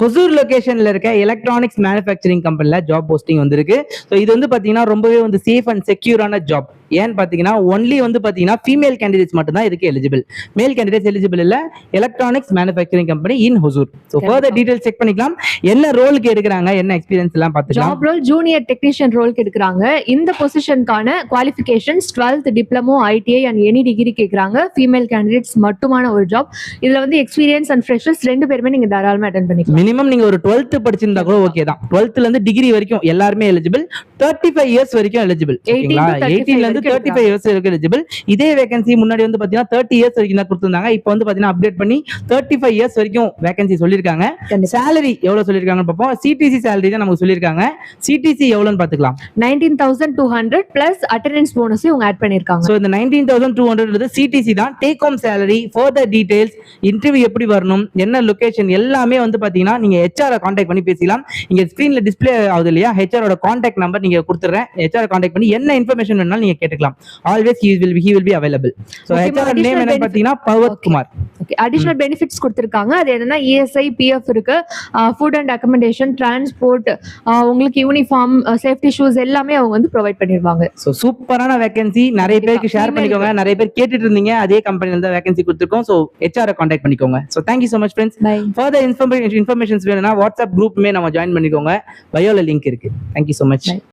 ஹொசூர் லொகேஷன்ல இருக்க electronics manufacturing கம்பெனில job posting வந்திருக்கு. ஸோ இது வந்து பாத்தீங்கன்னா ரொம்பவே வந்து சேஃப் அண்ட் செக்யூரான ஜாப். ஏன்னு பாத்தீங்கன்னா ஒன்லி வந்து பாத்தீங்கன்னா ஃபீமேல் கேண்டிடேட்ஸ் மட்டும் தான் இதுக்கு எலிஜிபிள். மேல் கேண்டிடேட்ஸ் எலிஜிபிள் இல்ல. Electronics manufacturing company in Hosur. So further details check பண்ணிக்கலாம். என்ன ரோலுக்கு எடுக்கிறாங்க, என்ன எக்ஸ்பீரியன்ஸ் எல்லாம் பார்த்துக்கலாம். ஜாப் ரோல் ஜூனியர் டெக்னீஷியன் ரோலுக்கு எடுக்கிறாங்க. இந்த பொசிஷனுக்கான qualifications 12th diploma, ITI and any degree கேட்குறாங்க. ஃபீமேல் கேண்டிடேட்ஸ் மட்டுமான ஒரு ஜாப். இதுல வந்து எக்ஸ்பீரியன்ஸ் அண்ட் ஃப்ரெஷர்ஸ் ரெண்டு பேருமே நீங்க தாராளமா அட்டெண்ட் பண்ணிக்கலாம். மினிமம் நீங்க ஒரு 12th படிச்சிருந்தா கூட ஓகே தான். 12th ல இருந்து டிகிரி வரைக்கும் எல்லாருமே எலிஜிபிள். 35 இயர்ஸ் வரைக்கும் எலிஜிபிள். 18 ல இருந்து 35 இயர்ஸ் வரைக்கும் எலிஜிபிள். இதே வேகன்சி முன்னாடி வந்து பாத்தீங்கன்னா 30 இயர்ஸ் வரைக்கும் தான் கொடுத்திருந்தாங்க. இப்போ வந்து பாத்தீங்கன்னா அப்டேட் பண்ணி 35 இயர்ஸ் வரைக்கும் வேகன்சி சொல்லிருக்காங்க. salary எவ்வளவு சொல்லிருக்காங்கன்னு பாப்போம். சிடிசி salary தான் நமக்கு சொல்லிருக்காங்க. சிடிசி எவ்வளவுன்னு பாத்துக்கலாம். 19,200 பிளஸ் அட்டெண்டன்ஸ் போனஸ் இவங்க ஆட் பண்ணிருக்காங்க. சோ இந்த 19,200 சிடிசி தான். Take home salary, further details, interview எப்படி வரணும், என்ன லொகேஷன் எல்லாமே வந்து பாத்தீங்கன்னா நீங்க HR கான்டாக்ட் பண்ணி பேசிக்கலாம். இங்க ஸ்கிரீன்ல டிஸ்ப்ளே ஆகுது இல்லையா, HR ஓட கான்டாக்ட் நம்பர் நீங்க கொடுத்துறேன். HR கான்டாக்ட் பண்ணி என்ன இன்ஃபர்மேஷன் வேணாலும் நீங்க கேட்டுக்கலாம். Always he will be available. So HR name என்ன பாத்தீங்கன்னா பவத் குமார். ஓகே, அடிஷனல் பெனிஃபிட்ஸ் கொடுத்திருக்காங்க. அது என்னன்னா ESI, PF இருக்கு, ஃபுட் அண்ட் அக்கமடேஷன், டிரான்ஸ்போர்ட், உங்களுக்கு யூனிஃபார்ம், சேஃப்டி ஷூஸ் எல்லாமே அவங்க வந்து ப்ரொவைட் பண்ணிடுவாங்க. ஸோ சூப்பரான வேகன்சி. நிறைய பேருக்கு ஷேர் பண்ணிக்கோங்க. நிறைய பேர் கேட்டுட்டு இருந்தீங்க, அதே கம்பெனில தான் வேகன்சி கொடுத்துருக்கோம். ஸோ HR கான்டாக்ட் பண்ணிக்கோங்க. So thank you so much friends. Further informations வேணும்னா வாட்ஸ்அப் குரூப்புமே நம்ம ஜாயின் பண்ணிக்கோங்க. பயோல லிங்க் இருக்கு. Thank you so much.